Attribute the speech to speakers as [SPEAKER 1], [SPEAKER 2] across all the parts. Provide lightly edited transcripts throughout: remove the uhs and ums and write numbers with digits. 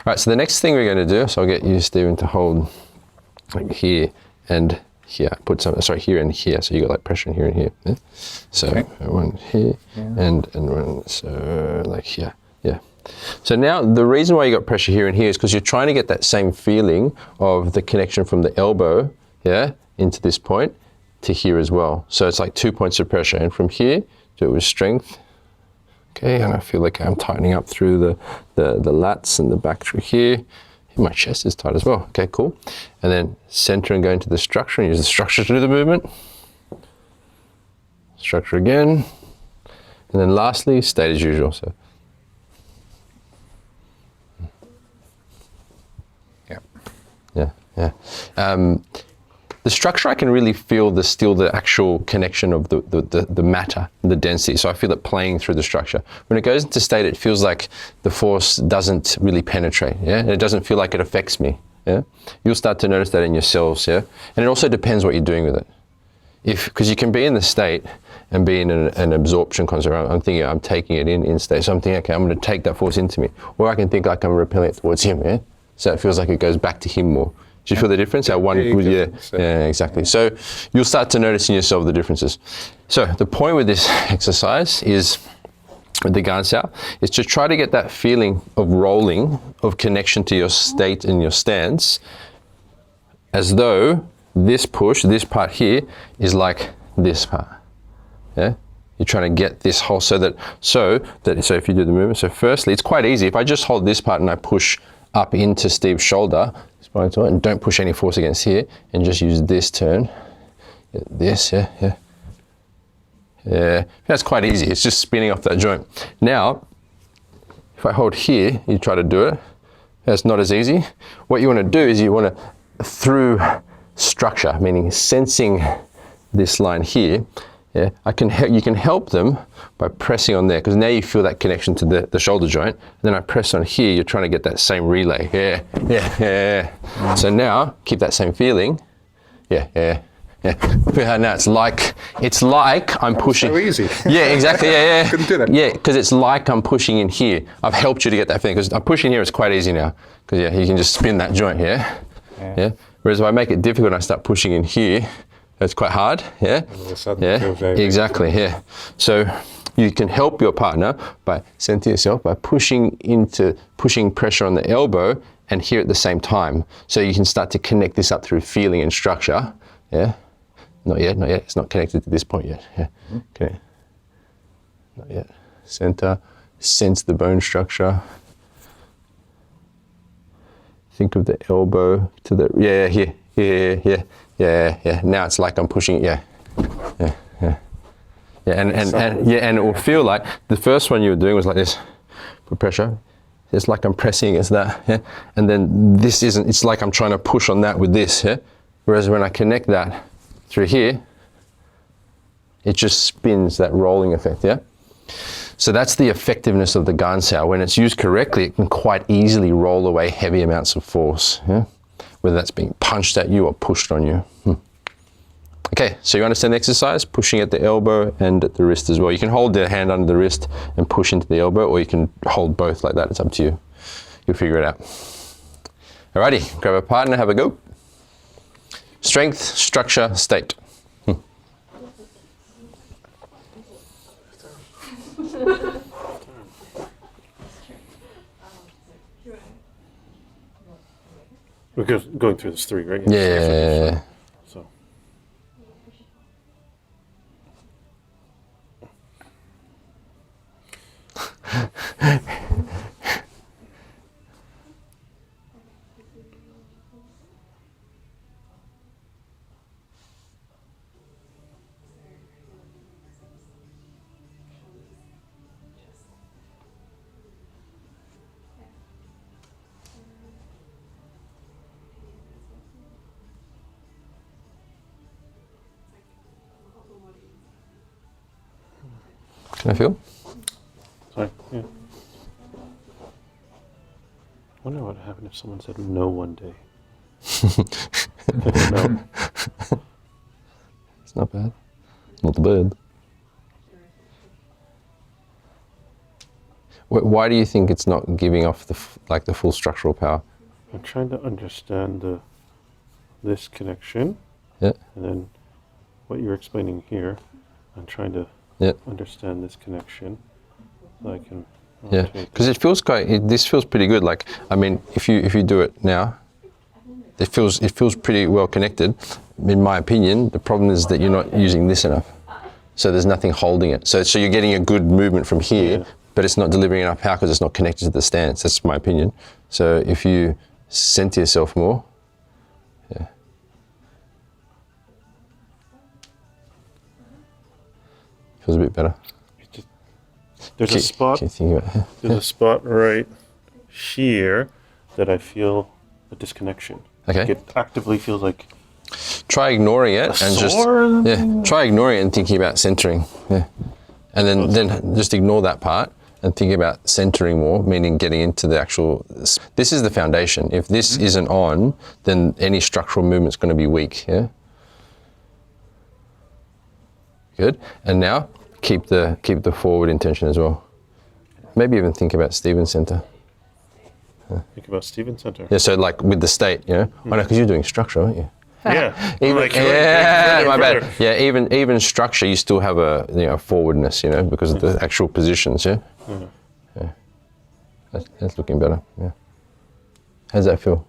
[SPEAKER 1] right, so the next thing we're going to do, so I'll get you, Stephen, to hold like here and here. Put some, sorry, here and here. So you got like pressure in here and here. Yeah? So one here and one, so like here. Yeah. So now the reason why you got pressure here and here is because you're trying to get that same feeling of the connection from the elbow, yeah, into this point to here as well. So it's like 2 points of pressure, and from here, do it with strength. Okay, and I feel like I'm tightening up through the lats and the back through here. My chest is tight as well. Okay, cool. And then center and go into the structure and use the structure to do the movement. Structure again. And then lastly, state as usual. So. Yeah. The structure, I can really feel the actual connection of the matter, the density. So I feel it playing through the structure. When it goes into state, it feels like the force doesn't really penetrate. Yeah, and it doesn't feel like it affects me. Yeah, you'll start to notice that in yourselves. Yeah, and it also depends what you're doing with it. Because you can be in the state and be in an absorption concept. I'm thinking I'm taking it in state. So I'm thinking, okay, I'm going to take that force into me, or I can think like I'm repelling it towards him. Yeah, so it feels like it goes back to him more. Do you feel the difference? How one, yeah, exactly. So you'll start to notice in yourself the differences. So the point with this exercise is, with the Garn Sau, is to try to get that feeling of rolling, of connection to your state and your stance, as though this push, this part here, is like this part. Yeah, you're trying to get this whole, so if you do the movement. So firstly, it's quite easy. If I just hold this part and I push up into Steve's shoulder, and don't push any force against here, and just use this turn. This, yeah. That's quite easy. It's just spinning off that joint. Now, if I hold here, you try to do it. That's not as easy. What you want to do is you want to, through structure, meaning sensing this line here, yeah, you can help them by pressing on there, because now you feel that connection to the shoulder joint. And then I press on here, you're trying to get that same relay. Yeah. So now, keep that same feeling. Yeah. Now it's like I'm pushing.
[SPEAKER 2] So easy.
[SPEAKER 1] Yeah, exactly. Yeah.
[SPEAKER 2] Couldn't do that.
[SPEAKER 1] Yeah, because it's like I'm pushing in here. I've helped you to get that feeling, because I'm pushing here. It's quite easy now, because you can just spin that joint. Yeah. Whereas if I make it difficult and I start pushing in here, it's quite hard, yeah?
[SPEAKER 2] All of a sudden it feels very
[SPEAKER 1] exactly, yeah. So you can help your partner by centering yourself, by pushing pressure on the elbow and here at the same time. So you can start to connect this up through feeling and structure, yeah? Not yet. It's not connected to this point yet, yeah? Okay. Not yet. Center, sense the bone structure. Think of the elbow to the, here. Yeah. Now it's like I'm pushing it. Yeah. And it will feel like the first one you were doing was like this, put pressure. It's like I'm pressing against that. Yeah. And then this isn't. It's like I'm trying to push on that with this. Yeah. Whereas when I connect that through here, it just spins, that rolling effect. Yeah. So that's the effectiveness of the Garn Sau. When it's used correctly, it can quite easily roll away heavy amounts of force. Yeah. Whether that's being punched at you or pushed on you. Okay, so you understand the exercise, pushing at the elbow and at the wrist as well. You can hold the hand under the wrist and push into the elbow, or you can hold both like that. It's up to you. You'll figure it out. Alrighty, grab a partner, have a go. Strength, structure, state.
[SPEAKER 2] We're going through this 3, right?
[SPEAKER 1] Yeah.
[SPEAKER 2] So.
[SPEAKER 1] Can I feel?
[SPEAKER 2] Sorry, yeah. I wonder what would happen if someone said no one day. No.
[SPEAKER 1] It's not bad. Not bad. Why do you think it's not giving off the full structural power?
[SPEAKER 2] I'm trying to understand this connection.
[SPEAKER 1] Yeah.
[SPEAKER 2] And then what you're explaining here, I'm trying to understand this connection. So I can.
[SPEAKER 1] Yeah, because it feels this feels pretty good. Like, I mean, if you do it now, it feels pretty well connected. In my opinion, the problem is that you're not using this enough. So there's nothing holding it. So you're getting a good movement from here, but it's not delivering enough power because it's not connected to the stance. That's my opinion. So if you center yourself more, feels a bit better.
[SPEAKER 2] There's a spot. There's a spot right here that I feel a disconnection.
[SPEAKER 1] Okay.
[SPEAKER 2] Like it actively feels like.
[SPEAKER 1] Try ignoring it and just try ignoring it and thinking about centering. Yeah, and then just ignore that part and think about centering more, meaning getting into the actual. This is the foundation. If this isn't on, then any structural movement's going to be weak. Yeah. Good. And now keep the forward intention as well. Maybe even think about Stephen's center.
[SPEAKER 2] Think about Stephen's center.
[SPEAKER 1] Yeah. So like with the state, you know. I know because you're doing structure, aren't you?
[SPEAKER 2] Yeah.
[SPEAKER 1] My bad. Yeah, even structure, you still have a forwardness, you know, because of the actual positions. Yeah. Yeah. That's looking better. Yeah. How's that feel?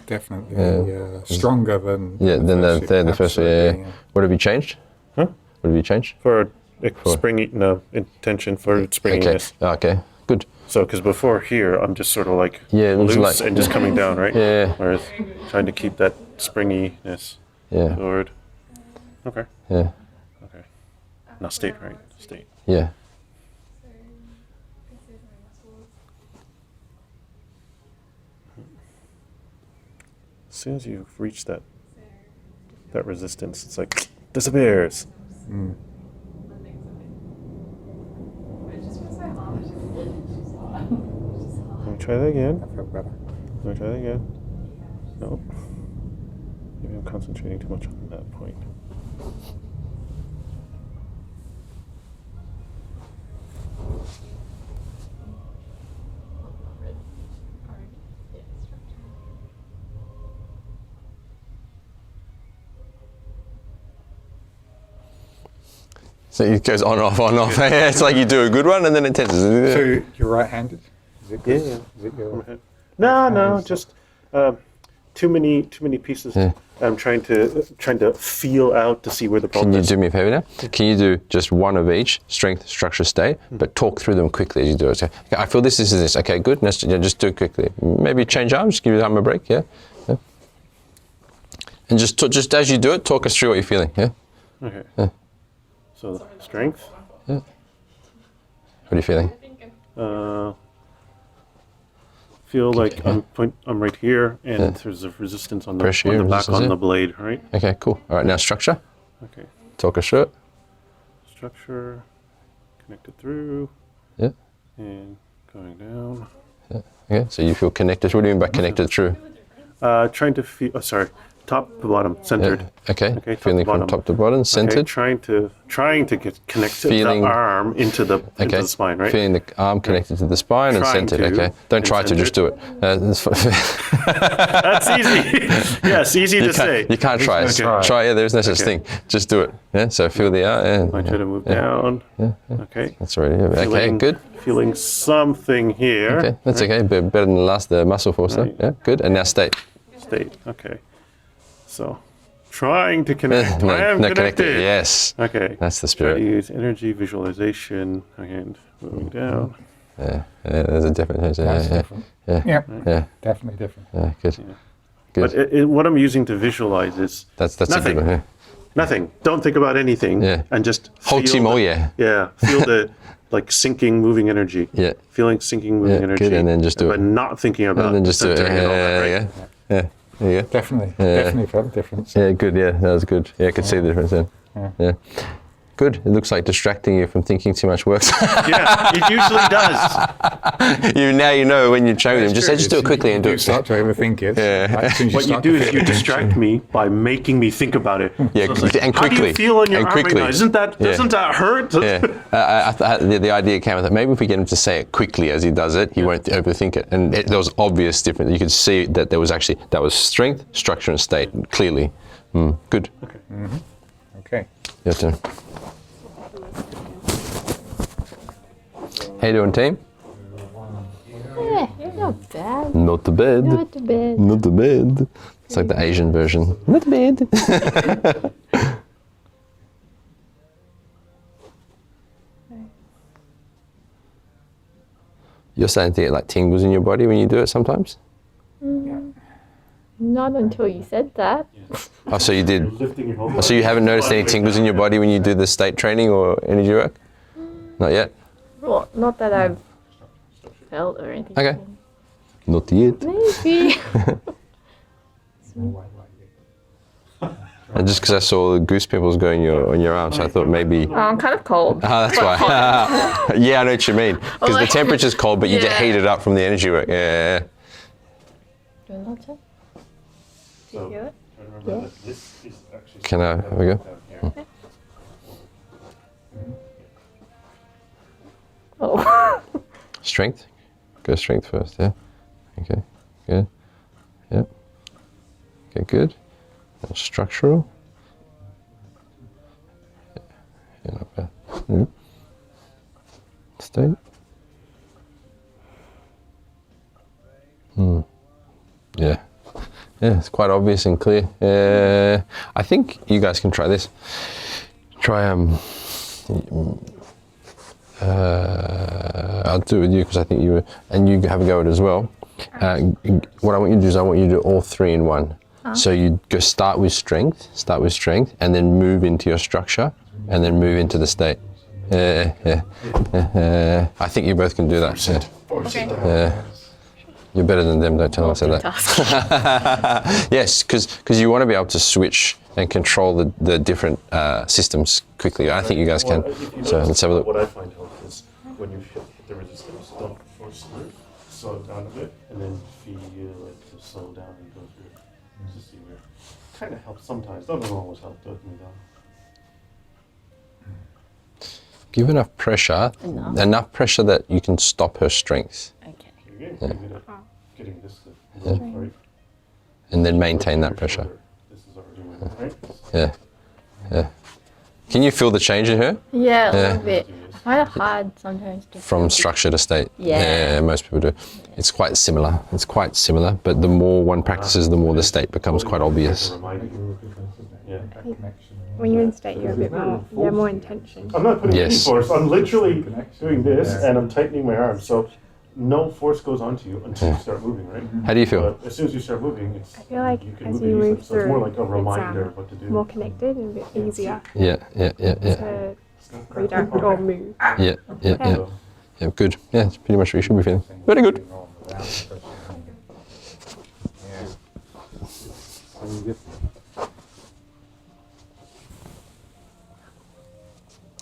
[SPEAKER 3] Definitely stronger than
[SPEAKER 1] the first. Yeah. What have you changed?
[SPEAKER 2] Huh?
[SPEAKER 1] What have you changed?
[SPEAKER 2] For springy, intention for springiness.
[SPEAKER 1] Okay. Good.
[SPEAKER 2] So, because before here, I'm just sort of like loose and just coming down, right?
[SPEAKER 1] Yeah.
[SPEAKER 2] Whereas trying to keep that springiness forward. Okay.
[SPEAKER 1] Yeah.
[SPEAKER 2] Okay. Now state, right? State.
[SPEAKER 1] Yeah.
[SPEAKER 2] As soon as you reach that resistance, it's like disappears. Let me try that again.
[SPEAKER 3] I feel better.
[SPEAKER 2] Let me try that again. Nope. Maybe I'm concentrating too much on that point.
[SPEAKER 1] So it goes on, off, on, off. It's like you do a good one and then it tenses.
[SPEAKER 3] So you're right-handed? Is it good?
[SPEAKER 2] Yeah.
[SPEAKER 3] Is it your
[SPEAKER 2] No, just too many pieces.
[SPEAKER 1] Yeah.
[SPEAKER 2] I'm trying to feel out to see where the problem
[SPEAKER 1] Can you
[SPEAKER 2] is.
[SPEAKER 1] do me a favor now? Can you do just one of each, strength, structure, state, but talk through them quickly as you do it? Okay, I feel this is this. Okay, good. Next, just do it quickly. Maybe change arms, give your arm a break, yeah? And just as you do it, talk us through what you're feeling, yeah?
[SPEAKER 2] Okay.
[SPEAKER 1] Yeah.
[SPEAKER 2] So strength.
[SPEAKER 1] Yeah. What are you feeling?
[SPEAKER 2] Feel like I'm right here, and there's a resistance on the back on the blade, right?
[SPEAKER 1] Okay, cool. All right, now structure.
[SPEAKER 2] Okay.
[SPEAKER 1] Talk us through it.
[SPEAKER 2] Structure, connected through.
[SPEAKER 1] Yeah.
[SPEAKER 2] And going down.
[SPEAKER 1] Yeah. Okay, so you feel connected. What do you mean by connected through?
[SPEAKER 2] Trying to feel. Top to bottom, centered.
[SPEAKER 1] Yeah. Okay. Feeling from top to bottom, centered.
[SPEAKER 2] Okay. Trying to get connected the arm into the spine, right?
[SPEAKER 1] Feeling the arm connected to the spine and centered. Okay. Don't try to, just do it.
[SPEAKER 2] That's easy. Yes, easy to say.
[SPEAKER 1] You can't try. Try. Yeah, there's no such thing. Just do it. Yeah. So feel the arm.
[SPEAKER 2] I try to move down.
[SPEAKER 1] Yeah.
[SPEAKER 2] Okay.
[SPEAKER 1] That's already. Okay. Good.
[SPEAKER 2] Feeling something here.
[SPEAKER 1] Okay. That's okay. Better than the muscle force. Right. Yeah. Good. And now state.
[SPEAKER 2] State. Okay. So, trying to connect. I am connected.
[SPEAKER 1] Yes.
[SPEAKER 2] Okay.
[SPEAKER 1] That's the spirit.
[SPEAKER 2] Try to use energy visualization and moving down.
[SPEAKER 1] Yeah. There's a difference.
[SPEAKER 3] Different.
[SPEAKER 1] Yeah.
[SPEAKER 3] Definitely different.
[SPEAKER 1] Yeah. Good.
[SPEAKER 2] Yeah.
[SPEAKER 1] Good.
[SPEAKER 2] But what I'm using to visualize is
[SPEAKER 1] that's
[SPEAKER 2] nothing.
[SPEAKER 1] A good one. Yeah.
[SPEAKER 2] Nothing. Don't think about anything.
[SPEAKER 1] Yeah.
[SPEAKER 2] And just
[SPEAKER 1] hold
[SPEAKER 2] feel feel the sinking, moving energy.
[SPEAKER 1] Yeah.
[SPEAKER 2] Feeling sinking, moving energy.
[SPEAKER 1] Good. And then just do it.
[SPEAKER 2] But not thinking about.
[SPEAKER 1] And then just do it. Yeah. There you go.
[SPEAKER 3] Definitely felt the difference.
[SPEAKER 1] Yeah, good. Yeah, that was good. Yeah, I could see the difference then. Yeah. Good. It looks like distracting you from thinking too much works.
[SPEAKER 2] Yeah, it usually does.
[SPEAKER 1] Now you know when you're showing them. Just say, just do it quickly and do
[SPEAKER 3] You
[SPEAKER 1] it.
[SPEAKER 3] start to overthink it. As soon as
[SPEAKER 2] What you
[SPEAKER 3] start
[SPEAKER 2] do
[SPEAKER 3] to
[SPEAKER 2] is
[SPEAKER 3] feel
[SPEAKER 2] you
[SPEAKER 3] it.
[SPEAKER 2] distract me by making me think about it.
[SPEAKER 1] Yeah,
[SPEAKER 2] So it's
[SPEAKER 1] and
[SPEAKER 2] How do
[SPEAKER 1] quickly.
[SPEAKER 2] you feel on your
[SPEAKER 1] And
[SPEAKER 2] arm right
[SPEAKER 1] quickly.
[SPEAKER 2] now? Doesn't that hurt?
[SPEAKER 1] Yeah, the idea came with it. Maybe if we get him to say it quickly as he does it, he won't overthink it. And there was obvious difference. You could see that there was actually, that was strength, structure, and state, clearly. Good.
[SPEAKER 2] Okay.
[SPEAKER 3] Okay.
[SPEAKER 1] Your turn. How you doing, team?
[SPEAKER 4] Yeah, you're not bad.
[SPEAKER 1] Not too bad.
[SPEAKER 4] Not too bad.
[SPEAKER 1] Not too bad. It's like the Asian version. Not bad. You're starting to get like tingles in your body when you do it sometimes?
[SPEAKER 4] Not until you said that.
[SPEAKER 1] Oh, so you did.
[SPEAKER 2] Lifting your whole
[SPEAKER 1] Oh, so you haven't noticed any tingles in your body when you do the state training or energy work? Not yet?
[SPEAKER 4] Well, not that I've felt or anything.
[SPEAKER 1] Okay. Not yet.
[SPEAKER 4] Maybe.
[SPEAKER 1] And just because I saw the goose pimples go on your arm, so I thought maybe.
[SPEAKER 4] Oh, I'm kind of cold.
[SPEAKER 1] Ah, that's why. Yeah, I know what you mean. Because the
[SPEAKER 4] like-
[SPEAKER 1] temperature's cold, but you get
[SPEAKER 4] Yeah.
[SPEAKER 1] heated up from the energy work. Yeah.
[SPEAKER 4] Do you want to? Do you hear it?
[SPEAKER 2] Remember that this is actually
[SPEAKER 1] Can I have a go?
[SPEAKER 2] down here.
[SPEAKER 4] Oh.
[SPEAKER 1] Strength? Go strength first, yeah? Okay, good. Yep. Okay, good. And structural. Yeah, not bad. Yep. State. Yeah. Yeah, it's quite obvious and clear. I think you guys can try this. Try I'll do it with you because I think you have a go at it as well. What I want you to do is I want you to do all three in one. So you go start with strength, and then move into your structure, and then move into the state. I think you both can do that. Yeah. You're better than them, don't tell them I said that. Yes, because you want to be able to switch and control the different systems quickly. I think you guys can.
[SPEAKER 2] Well, if you
[SPEAKER 1] So
[SPEAKER 2] notice,
[SPEAKER 1] let's have a look.
[SPEAKER 2] What I find helpful is when you hit the resistance, don't force through, slow it down a bit, and then feel it to slow down and go through. To see where. Kind of helps sometimes. Doesn't always help. Doesn't me down.
[SPEAKER 1] Give enough pressure, enough pressure that you can stop her strength,
[SPEAKER 4] Okay.
[SPEAKER 2] You're good at getting this to move, right?
[SPEAKER 1] and then maintain that pressure.
[SPEAKER 2] This is already moving, right?
[SPEAKER 1] Yeah. Can you feel the change in her
[SPEAKER 4] Yeah, a little bit. I find it hard sometimes to
[SPEAKER 1] from
[SPEAKER 4] feel
[SPEAKER 1] structure to state?
[SPEAKER 4] Yeah.
[SPEAKER 1] Most people do. It's quite similar. But the more one practices, the more the state becomes quite obvious.
[SPEAKER 2] Remind you. Yeah.
[SPEAKER 5] When you're in state, you're a bit more, you have more intention.
[SPEAKER 2] I'm not putting any
[SPEAKER 1] Yes.
[SPEAKER 2] force. I'm literally doing this, and I'm tightening my arm. So no force goes onto you until you start moving, right?
[SPEAKER 1] How do you feel?
[SPEAKER 2] But as soon as you start moving, it's,
[SPEAKER 5] I feel like
[SPEAKER 2] you can
[SPEAKER 5] as
[SPEAKER 2] move
[SPEAKER 5] you
[SPEAKER 2] it easily.
[SPEAKER 5] move
[SPEAKER 2] So it's
[SPEAKER 5] through,
[SPEAKER 2] more like a reminder
[SPEAKER 5] it's
[SPEAKER 2] of what to do.
[SPEAKER 5] more connected and a bit easier
[SPEAKER 1] Yeah.
[SPEAKER 5] to redirect or move.
[SPEAKER 1] Yeah.
[SPEAKER 2] So,
[SPEAKER 1] Yeah, good. Yeah, it's pretty much what you should be feeling. Very good.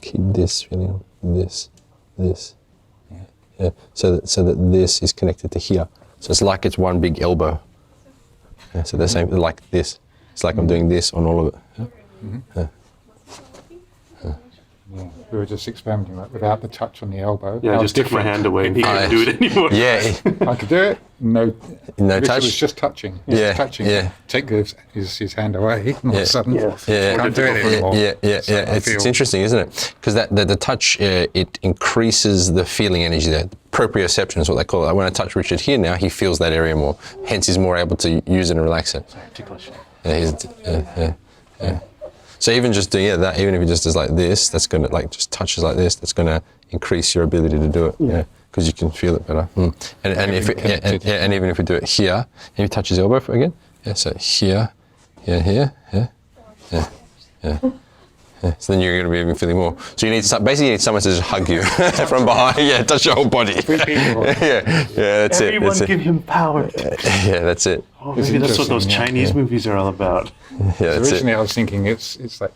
[SPEAKER 1] Keep this feeling, this. Yeah. So that this is connected to here. So it's like it's one big elbow. Yeah, so they're saying like this. It's like I'm doing this on all of it. Yeah.
[SPEAKER 3] Yeah. We were just experimenting like, without the touch on the elbow.
[SPEAKER 2] yeah, I
[SPEAKER 3] How
[SPEAKER 2] just took my
[SPEAKER 3] different.
[SPEAKER 2] hand away, and he couldn't do it anymore.
[SPEAKER 1] Yeah.
[SPEAKER 3] I could do it. No
[SPEAKER 1] No
[SPEAKER 3] Richard
[SPEAKER 1] touch?
[SPEAKER 3] was just touching.
[SPEAKER 1] Yeah,
[SPEAKER 3] Touching.
[SPEAKER 1] yeah.
[SPEAKER 3] Take his hand away. And all of a sudden,
[SPEAKER 2] Yeah.
[SPEAKER 1] Yeah.
[SPEAKER 3] can't do it anymore.
[SPEAKER 1] Yeah.
[SPEAKER 3] So I
[SPEAKER 1] It's
[SPEAKER 3] feel-
[SPEAKER 1] interesting, isn't it? Because the touch, it increases the feeling energy there. Proprioception is what they call it. Like when I touch Richard here now, he feels that area more. Hence, he's more able to use it and relax it.
[SPEAKER 2] Ticklish.
[SPEAKER 1] Yeah. So even just doing that, even if he just does like this, that's gonna like just touches like this, that's gonna increase your ability to do it. Yeah. Because you can feel it better. And if it, and even if we do it here, and you touch his elbow again. Yeah. So here. So then you're going to be even feeling more. So you need someone to just hug you from behind. Yeah, touch your whole body. yeah, that's
[SPEAKER 2] Everyone
[SPEAKER 1] it.
[SPEAKER 2] give him power.
[SPEAKER 1] Yeah, that's it.
[SPEAKER 2] Oh, maybe that's what those
[SPEAKER 3] interesting, yeah.
[SPEAKER 2] Chinese movies are all about.
[SPEAKER 1] Yeah, that's it.
[SPEAKER 3] Originally, I was thinking it's like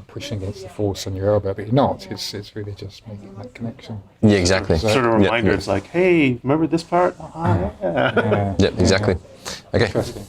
[SPEAKER 3] pushing against the force on your elbow, but you're not. It's really just making that connection.
[SPEAKER 1] Yeah, exactly.
[SPEAKER 3] So-
[SPEAKER 2] Sort of a
[SPEAKER 1] Yeah,
[SPEAKER 2] reminder.
[SPEAKER 1] yeah.
[SPEAKER 2] It's like, hey, remember this part? Oh, yeah.
[SPEAKER 3] Yeah.
[SPEAKER 1] Yeah, exactly. Okay.
[SPEAKER 3] Interesting.